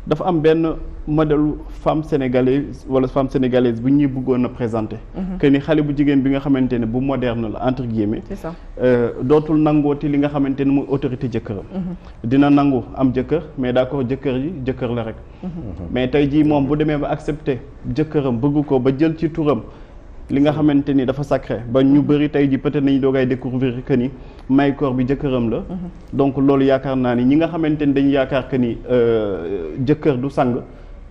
dafa am benn modèle femme sénégalaise wala femme sénégalaise bu ñuy bëggoon a présenter. que ni xale bu jigéen bi nga xamante ne bu moderne la entre guillemets. c'est ça dootul nangooti li nga xamante ne mooy autorité jëkkëram. dina nangu am jëkkër mais d'accord jëkkër yi jëkkër la rek. mais tey jii moom bu demee ba accepter jëkkëram bëgg ko ba jël ci turam. li nga xamante ni dafa sacré ba ñu bëri tey ji peut-être nañu doogay découvrir que ni may koor bi jëkkëram la donc loolu yaakaar naa ni ñi nga xamante ni dañu yaakaar que ni jëkkër du sang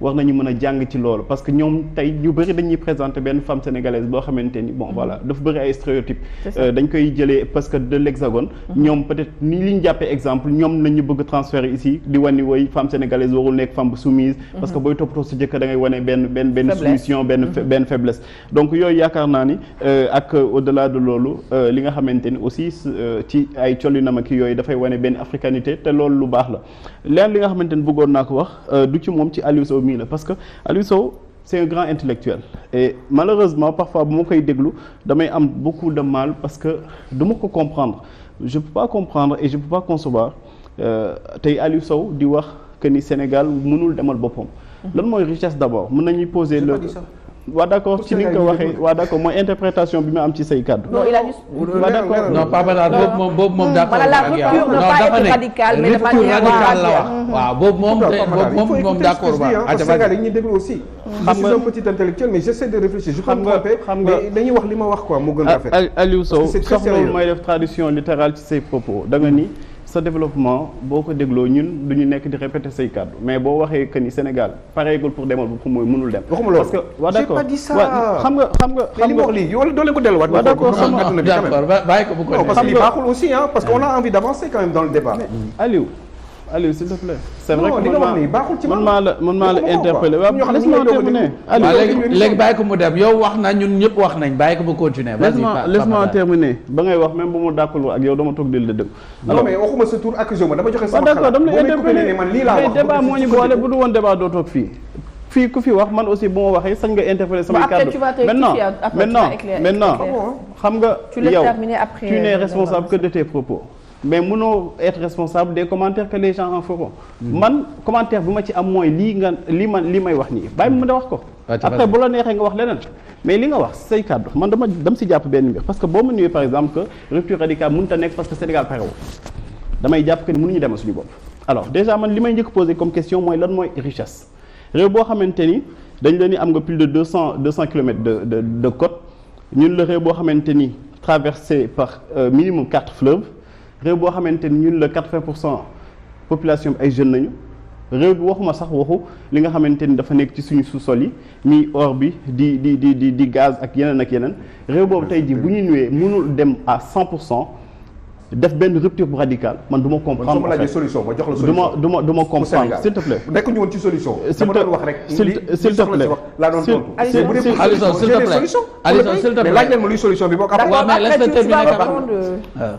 war nañu mën a jàng ci loolu parce que ñoom tey ñu bëri dañuy présenter benn femme sénégalaise boo xamante ni bon voilà dafa bëri ay stéréotypes dañ koy jëlee parce que de l'hexagone ñoom peut-être ni li ñu jàppee exemple ñoom nañu bëgg transférer ici di wane woy femme sénégalaise warul nekk femme bu soumise parce que booy toppatoo sa jëkkër da ngay wane benn soumission benn faiblesse donc yooyu yaakaar naa ni ak au-delà de loolu li nga xamante ni aussi ci ay colinam ak yooyu dafay wane benn africanité te loolu lu baax la leen li nga xamante ni bëggoon naa ko wax du ci moom ci Aliou Sow parce que Aliou Sow c'est un grand intellectuel et malheureusement parfois bu ma koy déglu damay am beaucoup de mal parce que du ma ko comprendre je peux pas comprendre et je peux pas concevoir tey Aliou Sow di wax que ni Sénégal mënul demal boppam lan mooy richesse d'abord mën nañuy poser le waa d'accord ci ni nga ko waxee waa d'accord mooy interprétation bi ma am ci say kàddu. non il a juste. waa d'accord non Papa Matar boobu moom d'accord la rupture ne pas être radicale mais de manière radicale la wax waaw boobu moom d'accord waaw Sénégal dañuy déglu aussi. je suis un petit intellectuel mais j'essaie de réfléchir je peux me tromper mais dañuy wax li ma wax quoi moo gën rafet. Aliou Sow soxlawul may def tradition littérale ci say propos da nga ni sa développement boo ko dégloo ñun du ñu nekk di répéter say kàddu mais boo waxee que ni Sénégal pareegul pour demal bu mooy mënul dem. waxuma loolu parce que waaw d'accord j'ai pas dit ça. xam nga li ma wax lii yow doo leen ko delluwaat. waaw d'accord bàyyi ko bu ko non parce que lii baaxul aussi hein parce qu'on a envie d'avancer quand même dans le débat. Aliou s'il te plaît. c'est vrai que li nga wax nii baaxul ci man maa la interpellé waaw laisse-moi terminer. léegi bàyyi ko mu dem yow wax na ñun ñëpp wax nañ bàyyi ko mu continuer. laisse-moi terminer ba ngay wax même bu ma dàkkul ak yow dama toog di la dëgg. non mais waxuma sa tour accusé ma dama joxe sama xalaat. d'accord dama la interpellé ne man lii laa wax débat moo ñu boole bu du woon débat doo toog fii ku fi wax man aussi bu ma waxee sañ nga interpeller samay kàddu maintenant xam nga yow tu n'es responsable que de tes propos. mais mënoo être responsable des commentaires que les gens en feront. man commentaire bi ma ci am mooy lii may wax nii bàyyi ma da wax ko. après bu la neexee nga wax leneen. mais li nga wax say kàddu man dama si jàpp benn mbir parce que boo ma ñëwee par exemple que rupture radicale mënut a nekk parce que Sénégal parewul damay jàpp que ni mënuñu demal suñu bopp. alors déjà man li may njëkk poser comme question mooy lan mooy richesse réew boo xamante ni dañ leen ni am nga plus de 200 kilomètres de côte ñun la réew boo xamante ni traversé par minimum 4 fleuves. réew boo xamante ni ñun la 80% population bi ay jeunes nañu réew bi waxuma sax waxu li nga xamante ni dafa nekk ci suñu sous-sol yi mi or bi di gaz ak yeneen réew boobu tey jii bu ñu nuwee mënul dem à 100% def benn rupture bu radicale man du ma comprendre. man soo ma solution ma jox la solution. du ma comprendre s'il te plaît. nekk ñu woon ci solution. dama doon wax rek. s'il te plaît laa doon tontu. Aliou s'il te plaît Aliou s'il te plaît laaj leen ma luy solution bi boo ko.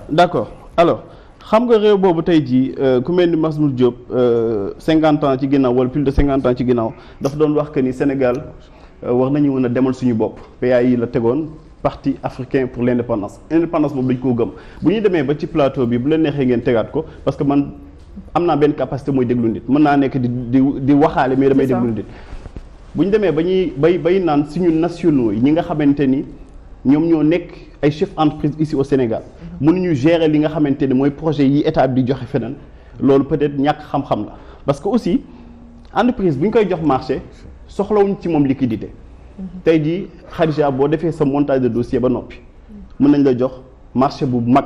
d'accord alors xam nga réew boobu tey jii ku mel ni Masmoud Diop 50 ans ci ginnaaw wala plus de 50 ans ci ginnaaw dafa doon wax que ni Sénégal war nañu mën a demal suñu bopp PAI la tegoon parti africain pour l'indépendance boobu dañ koo gëm bu ñu demee ba ci plateau bi bu leen neexee ngeen tegaat ko parce que man am naa benn capacité mooy déglu nit mën naa nekk di waxaale mais damay déglu nit bu ñu demee ba ñuy bay naan suñu nationaux yi ñi nga xamante ni ñoom ñoo nekk ay chefs d'entreprise ici au Sénégal mënuñu gérer li nga xamante ni mooy projet yi état bi di joxe feneen loolu peut-être ñàkk xam-xam la parce que aussi entreprise bu ñu koy jox marché soxlawuñ ci moom liquidité tey jii Khadija boo defee sa montage de dossier ba noppi mën nañ la jox marché bu mag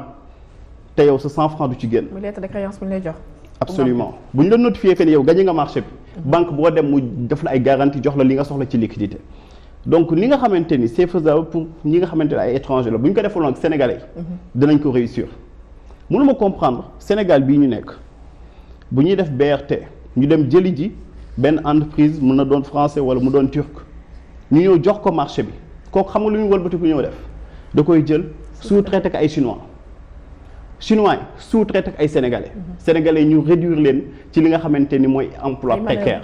te yow sa 100 francs du ci génn. mu lettre de créance bu ñu lay jox. absolument bu ñu la notifié que ni yow gagné nga marché bi. banque boo dem mu def la ay garantie jox la li nga soxla ci liquidité. donc li nga xamante ni c'est faisable pour ñi nga xamante ne ay étranger la bu ñu ko defaloon ak sénégalais yi. dinañ ko réussir. mënuma comprendre Sénégal bii ñu nekk bu ñuy def BRT ñu dem jëli ji benn entreprise mën na doon français wala mu doon turc ñu ñëw jox ko marché bi kooku xam nga lu ñu wëlbati ku ñëw def da koy jël sous-traité ak ay chinois yi sous-traité ak ay sénégalais ñu réduire leen ci li nga xamante ni mooy emploi précaire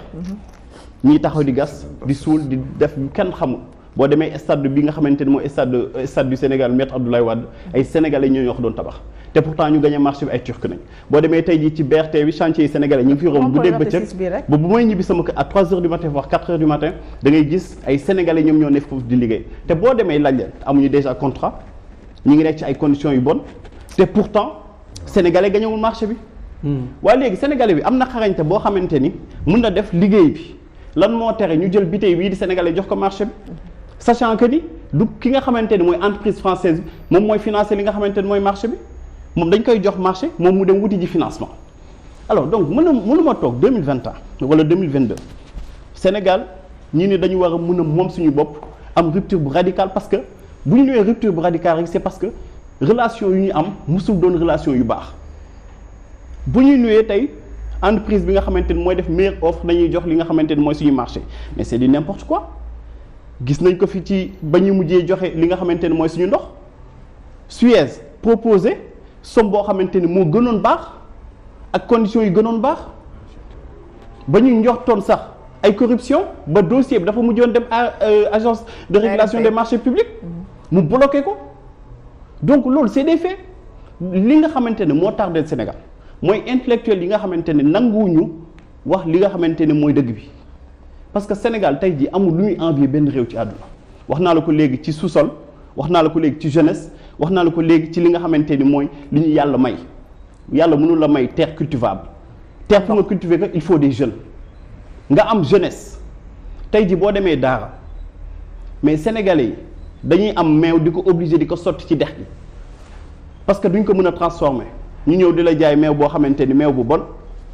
ñiy taxaw di gas di suul di def kenn xamul boo demee stade bi nga xamante ni mooy stade du Sénégal Maître Abdoulaye Wade ay sénégalais ñoo ko doon tabax te pourtant ñu gagné marché bi ay turc nañ boo demee tey jii ci BRT bi chantier yi sénégalais ñu ngi fi romb bu dee bëccëg ba bu may ñibbi sama kër à 3 heures du matin voire 4 heures du matin da ngay gis ay sénégalais ñoom ñoo nekk foofu di liggéey te boo demee laaj leen amuñu déjà contrat ñu ngi nekk ci ay conditions yu bonnes te pourtant sénégalais gañewul marché bi waaye léegi sénégalais bi am na xarañte boo xamante ni mën na def liggéey bi lan moo tere ñu jël bitey bii di sénégalais jox ko marché bi sachant que ni du ki nga xamante ni mooy entreprise française bi moom mooy financer li nga xamante ni mooy marché bi moom dañ koy jox marché moom mu dem wuti ji financement alors donc mënuma toog 2021 wala 2022 Sénégal ñi ni dañu war a mën a moom suñu bopp am rupture bu radicale parce que bu ñu nee rupture bu radicale rek c'est parce que relation yu ñu am musul doon relation yu baax bu ñuy nuyee tey entreprise bi nga xamante ni mooy def meilleure offre dañuy jox li nga xamante ni mooy suñu marché mais c'est du n'importe quoi gis nañ ko fi ci ba ñu mujjee joxe li nga xamante ni mooy suñu ndox Suez proposé somme boo xamante ni moo gënoon baax ak conditions yu gënoon baax ba ñu njortoon sax ay corruption ba dossier bi dafa mujjoon dem agence de régulation des marchés publics mu bloqué ko donc loolu c'est des faits li nga xamante ne moo tardé Sénégal mooy intellectuel yi nga xamante ne nanguwuñu wax li nga xamante ne mooy dëgg bi parce que Sénégal tey jii amul lu ñuy envier benn réew ci àdduna wax naa la ko léegi ci sous-sol wax naa la ko léegi ci jeunesse wax naa la ko léegi ci li nga xamante ni mooy li ñu yàlla may yàlla mënul la may terre cultivable terre pour nga cultiver ko il faut des jeunes nga am jeunesse tey jii boo demee daara mais sénégalais yi dañuy am meew di ko obligé di ko sotti ci dex gi parce que duñ ko mën a transformer ñu ñëw di la jaay meew boo xamante ni meew bu bon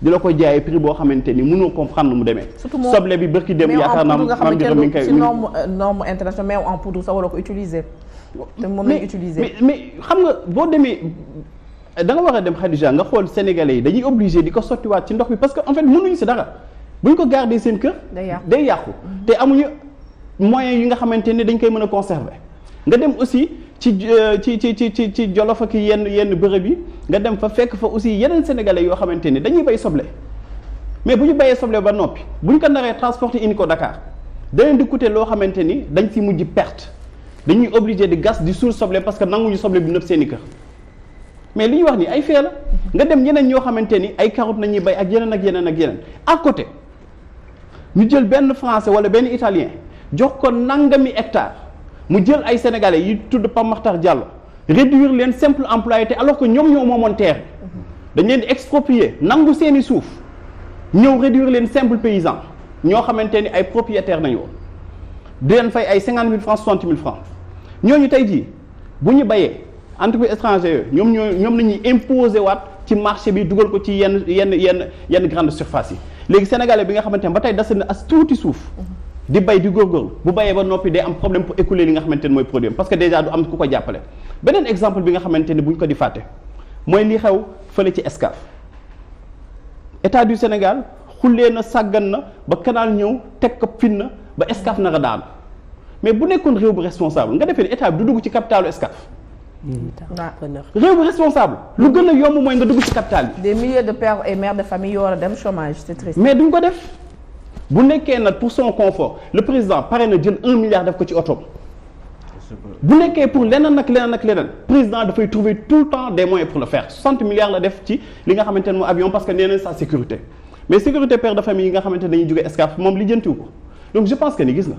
di la ko jaayee prix boo xamante ni mënoo comprendre mu demee. soble bi bërki dem yaakaar naa maam Diop mi ngi koy ci norme internationale meew en poudre sa wala ko utiliser. te moom lañ utiliser mais xam nga boo demee da nga war a dem Khadija nga xool sénégalais yi dañuy obligé di ko sottiwaat ci ndox bi parce que en fait mënuñu si dara buñ ko garder seen kër. day yàqu te amuñu moyens yi nga xamante ni dañ koy mën a conserver nga dem aussi. ci Jolof ak yenn bërëb yi nga dem fa fekk fa aussi yeneen sénégalais yoo xamante ni dañuy bay soble mais bu ñu bayee soble ba noppi bu ñu ko naree transporter indi ko Dakar da leen di coûter loo xamante ni dañ si mujj perte dañuy obligé di gas di suul soble parce que nanguñu soble bi nëpp seen i kër mais li ñuy wax ni ay fee la nga dem yeneen ñoo xamante ni ay carottes nañuy bay ak yeneen ak yeneen ak yeneen à côté ñu jël benn français wala benn italien jox ko nangami hectare mu jël ay sénégalais yi tudd Pape Makhtar Diallo réduire leen simple employé alors que ñoom ñoo moomoon terre dañ leen di exproprier nangu seeni suuf ñëw réduire leen simple paysan ñoo xamante ni ay propriétaires nañu woon di leen fay ay 50 000 francs 60 000 francs ñooñu tey jii bu ñu bayee entreprise étrangère yooyu ñoom la ñuy imposer waat ci marché bi dugal ko ci yenn grande surface yi léegi sénégalais bi nga xamante ne ba tey dasa na as tuuti suuf di bay di góorgóorlu bu bayee ba noppi day am problème pour écouler li nga xamante ne mooy produit parce que déjà du am ku ko jàppale beneen exemple bi nga xamante ne bu ñu ko di fàtte mooy li xew fële ci Excaf état du Sénégal xullee na sàggan na ba canal ñëw teg ko fin na ba Excaf naka daanu mais bu nekkoon réew bu responsable nga defee ne état bi du dugg ci capitalu Excaf réew bu responsable lu gën a yomb mooy nga dugg ci capital bi. des milliers de pères et mères de famille yoo war a dem chômage c'est triste. mais duñ ko def bu nekkee nag pour son confort le président pare na jël 1 milliard def ko ci oto bu nekkee pour leneen ak leneen président dafay trouver tout le temps des moyens pour le faire 60 milliards la def ci li nga xamante ne mooy avion parce que nee na sa sécurité mais sécurité père de famille yi nga xamante ne dañuy jóge Excaf moom lijjantiwu ko donc je pense que ni gis nga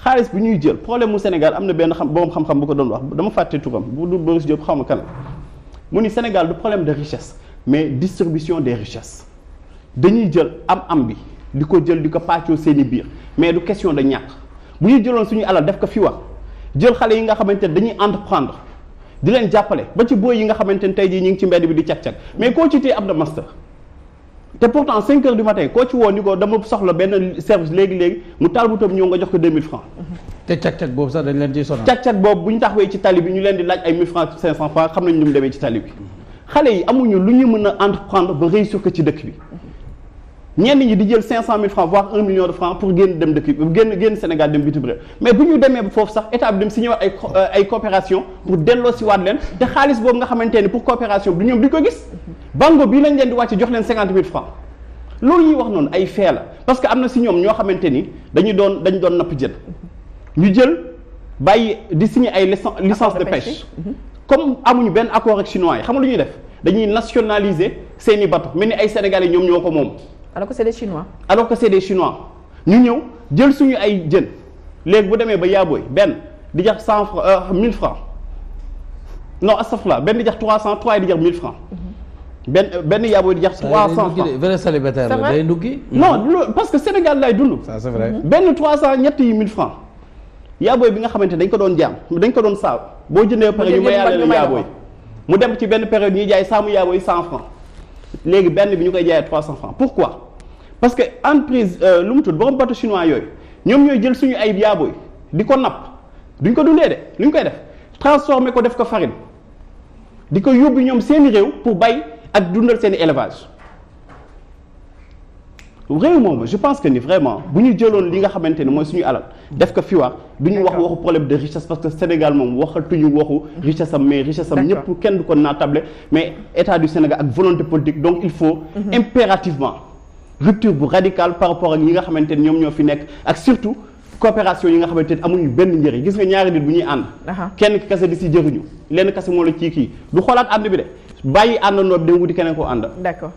xaalis bi ñuy jël problème mu Sénégal am na benn borom xam-xam bu ko doon wax dama fàtte turam bu dul Boris Diop xaw ma kan mu ni Sénégal du problème de richesse mais distribution des richesses dañuy jël am bi di ko jël di ko pàccoo seen i biir mais du question de ñàkk bu ñu jëloon suñu alal def ko fi wax jël xale yi nga xamante ne dañuy entreprendre di leen jàppale ba ci booy yi nga xamante ne tey jii ñu ngi ci mbedd bi di cag-cag mais koo ci téye am na master te pourtant 5 heures du matin koo ci woo ni ko dama soxla benn service léegi-léegi mu taal bu tam ñëw nga jox ko 2000 francs te cag-cag boobu sax dañ leen ciy sonal cag-cag boobu bu ñu taxawee ci tali bi ñu leen di laaj ay 1000 francs 500 francs xam nañ ñu mu demee ci tali bi xale yi amuñu lu ñu mën a entreprendre ba réussir ko ci dëkk bi ñenn ñi di jël 500 000 francs voire 1 million de francs pour génn dem dëkk bi génn Sénégal dem bitim réew mais bu ñu demee ba foofu sax état bi dem signé waat ay coopération pour delloo si waat leen te xaalis boobu nga xamante ni pour coopération bi ñoom duñ ko gis bango bii lañ leen di wàcc jox leen 50 000 francs loolu ñuy wax noonu ay fee la parce que am na si ñoom ñoo xamante ni dañu doon napp jën ñu jël bàyyi di signé ay licence de pêche comme amuñu benn accord ak chinois yi xam nga lu ñuy def dañuy nationaliser seeni bateau mel ni ay sénégalais ñoom ñoo ko moom. alors que c'est des chinois. alors que c'est des chinois ñu ñëw jël suñu ay jën léegi bu demee ba yaabooy benn di jar 100 francs 1000 francs non astafurlah benn di jar 300 3 di jar 1000 francs. benn yaabooy di jar 300 francs. vrai célibataire la day nduggi. non loolu parce que Sénégal lay dund. ça c'est vrai. benn 300 ñett yi 1000 francs yaabooy bi nga xamante dañ ko doon jaam dañ ko doon saaw boo jëndee ba pare ñu mayaale la yaabooy mu dem ci benn période ñuy jaay saamu yaabooy 100 francs léegi benn bi ñu koy jaayee 300 francs pourquoi parce que entreprise lu mu tudd borom bateau chinois yooyu ñoom ñooy jël suñu ay yaabooy di ko napp duñ ko dundee de lu ñu koy def transformer ko def ko farine di ko yóbbu ñoom seeni réew pour bay ak dundal seeni élevage réew moom je pense que ni vraiment bu ñu jëloon li nga xamante ne mooy suñu alal def ko fi du ñu wax waxu problème de richesse parce que Sénégal moom waxatuñu waxu richesse am mais richesse am ñëpp kenn du ko naatable mais état du Sénégal ak volonté politique donc il faut impérativement rupture bu radicale par rapport ak ñi nga xamante ne ñoom ñoo fi nekk ak surtout coopération yi nga xamante ne amuñu benn njëriñ gis nga ñaari nit bu ñuy ànd kenn ki kase di si jëriñu lenn kase moo la ci kii du xoolaat ànd bi de bàyyi àndandoo bi dem wuti keneen koo ànd. d'accord.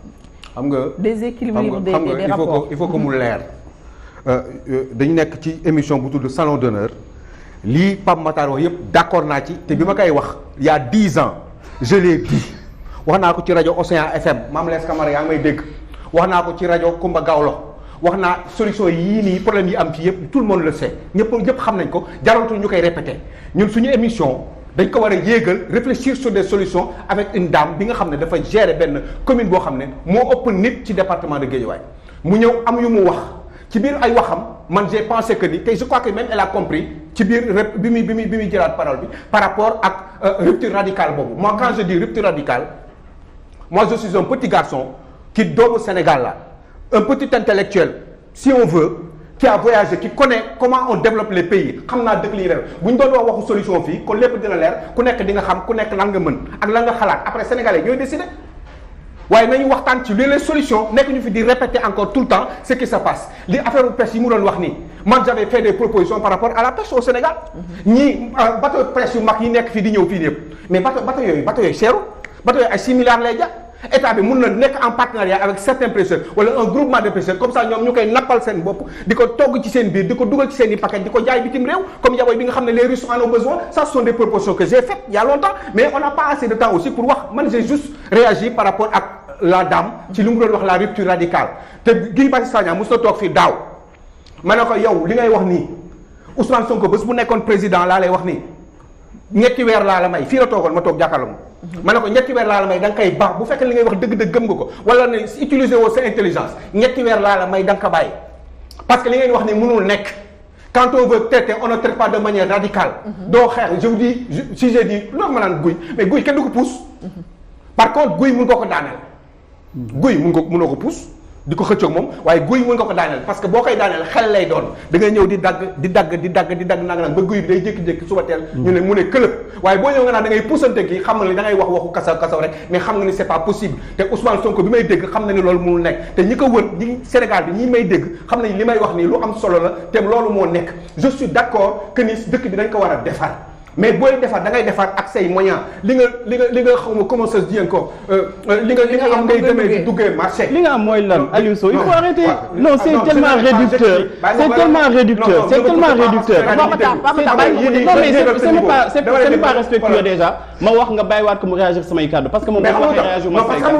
xam nga déséquilibre des rapports il faut que mu leer dañu nekk ci émission bu tudd salon d'honneur lii Pape Matar wax yëpp d'accord naa ci te bi ma koy wax il y a 10 ans je l'ai dit wax naa ko ci rajo Océan FM Mame Less Camara yaa ngi may dégg wax naa ko ci rajo Kumba Gawlo wax naa solution yii nii problème yi am ci yëpp tout le monde le sait ñëpp xam nañ ko jaratul ñu koy répéter ñun suñu émission dañ ko war a yéegal réfléchir sur des solutions avec une dame bi nga xam ne dafa gérer benn commune boo xam ne moo ëpp nit ci département de Guédiawaye mu ñëw am yu mu wax ci biir ay waxam man j'ai pensé que ni tey je crois que même elle a compris ci biir bi muy jëlaat parole bi par rapport ak rupture radicale boobu moi quand je dis rupture radicale moi je suis un petit garçon qui doomu Sénégal la un petit intellectuel si on veut qui a voyagé qui connaît comment on développe les pays xam naa dëkk lii ren bu ñu doon wax waxu solution fii kon lépp dina leer ku nekk di nga xam ku nekk lan nga mën ak lan nga xalaat après sénégalais ñooy décider waaye nañu waxtaan ci les solutions nekk ñu fi di répéter encore tout le temps ce qui se passe li affaire pêche yi mu doon wax nii man j'avais fait des propositions par rapport à la pêche au Sénégal ñii bateau pêche yu mag yi nekk fii di ñëw fii yëpp mais bateau yooyu seeru bateau yooyu ay 6 milliards lay jar état bi mun na nekk en partenariat avec certains pêcheurs wala un groupement de pêcheurs comme ça ñoom ñu koy nappal seen bopp di ko togg ci seen biir di ko dugal ci seen i paquet di ko jaay bitim réew comme yaboy bi nga xam ne les Russes en ont besoin ça ce sont des propositions que j'ai faites il y a longtemps mais on n'a pas assez de temps aussi pour wax man j'ai juste réagi par rapport ak la dame ci li mu doon wax la rupture radicale te Guy Marius Sagna mos na toog fii daaw ma ne ko yow li ngay wax nii Ousmane Sonko bés bu nekkoon président laa lay wax nii ñetti weer laa la may fii la toogoon ma toog jàkkaarloo ma ne ko ñetti weer laa la may da nga koy baax bu fekkee li ngay wax dëgg-dëgg gëm nga ko wala ne utiliser woo sa intelligence ñetti weer laa la may da nga ko bàyyi parce que li ngeen wax ni mënul nekk quand on veut traiter on ne traite pas de manière radicale doo xeex je vous dis si j'ai dit loolu ma naan guy mais guy kenn du ko pousse par contre guy mun nga ko daaneel guy mënoo ko pousse di ko xëccoog moom waaye guy mën nga ko daaneel parce que boo koy daaneel xel lay doon da ngay ñëw di dagg nag ba guy bi day jékki-jékki suba teel ñu ne mu ne këlëb waaye boo ñëw nga naan da ngay puusante kii xam nga ni da ngay wax waxu kasaw rek mais xam nga ni c'est pas possible te Ousmane Sonko bi may dégg xam na ni loolu mënul nekk te ñi ko wër ñi Sénégal bi ñi may dégg xam nañ li may wax nii lu am solo la te loolu moo nekk je suis d'accord que ni dëkk bi dañ ko war a defar mais booy defar da ngay defar ak say moyens li nga xaw ma comment ça se dit encore li nga am ngay demee di duggee marché. li nga am mooy lan Aliou Sow il faut arrêter non c'est tellement réducteur c'est tellement réducteur non mais ce n'est pas respectueux déjà ma wax nga bàyyiwaat ko mu réagir samay kàddu parce que moom dafa waxee réagir ma say kàddu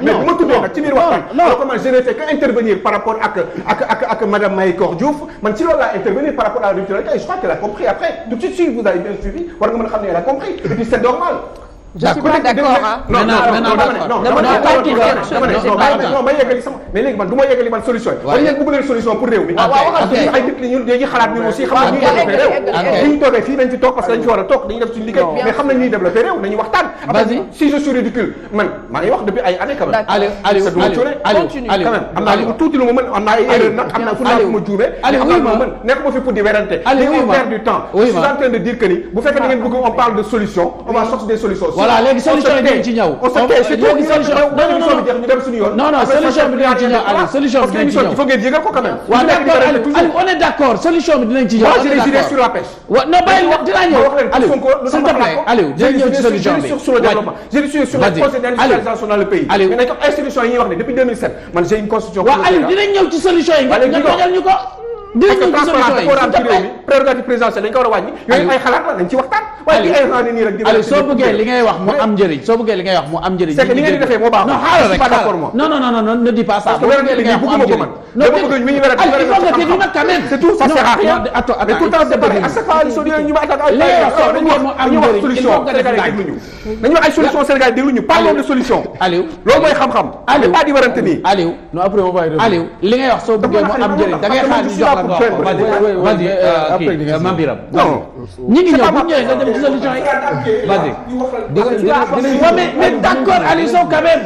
mais bu ma tuddee nag ci biir waxtaan comment je n'ai fait que intervenir par rapport ak madame Mahécor Diouf man ci loolu laa intervenir par rapport à la rupture. Je crois qu'elle a compris après. Tout de suite, si vous avez bien suivi, elle a compris. Et puis c'est normal. Je suis pas d'accord ah. non ma yeggali sama mais léegi man du ma yeggali man solution yi. waaye yéen bëgg leen solution pour réew mi. ay nit ñi dañuy xalaat ñun aussi xam nañ ñuy développé réew. bu ñu toogee fii dañ fi toog parce que dañ fi war a toog dañuy def suñu liggéey mais xam nañ ñuy développé réew nañu waxtaan. si je suis ridicule man maa ngi wax depuis ay années quand même. Aliou quand même am naa lu tuuti lu ma mën am naa ay erreur nag am naa fu naa fu ma juumee. Aliou am naa lu ma mën nekk ma fi pour di werante. Aliou on perd du temps. je suis en train de dire que ni bu fekkee da ngeen bëgg on parle de solution on va sortir des solutions voilà léegi solution yi dinañ ci ñëw. on se tait c'est tout. léegi solution ñu dem suñu yoon. non solution bi dinañ ci ñëw Aliou solution bi dinañ ci ñëw. il faut ngeen yëgal ko quand même. waaw d'accord Aliou on est d'accord solution bi dinañ ci ñëw. moi j'ai des idées sur la pêche. waaw non bàyyi dinaa ñëw Aliou s'il te plaît Aliou dinañ ñëw ci solution bi. sur le développement j'ai des idées sur le projet d'industrialisation dans le pays. Aliou mais nañ ko institution yi ñuy wax ne depuis 2007 man j'ai une constitution. waaw Aliou dinañ ñëw ci solution yi nga tojal ñu ko. dinañ ñëw ci solution yi parce que prérogative présidentielle dañ ko war a wàññi. yooyu ay xalaat la dañ ci waxtaan. waaye di ay xalaat nii rek. Aliou soo bëggee li ngay wax mu am njëriñ soo bëggee li ngay wax mu am njëriñ. c'est que ni ngeen di defee moo baax. non xaaral rek non ne dis pas ça. boo bëggee li ngay wax mu am njëriñ. non il faut que tu dises quand même. c'est tout ça sert à rien. attends mais tout le temps c'est pareil à chaque fois ñu ma attaque ay solution dañu wax ay solution Sénégal déglu ñu parlons de solution. Aliou loolu mooy xam-xam. Aliou pas di warante nii. Aliou non après Aliou li ngay wax soo bëggee mu am njëriñ da ngay xaar ñu jox la nga wax vas-y Mame Birame non ñi ngi ñëw bu ñëwee nga dem ci solution yi vas-y mais d'accord Aliou Sow quand même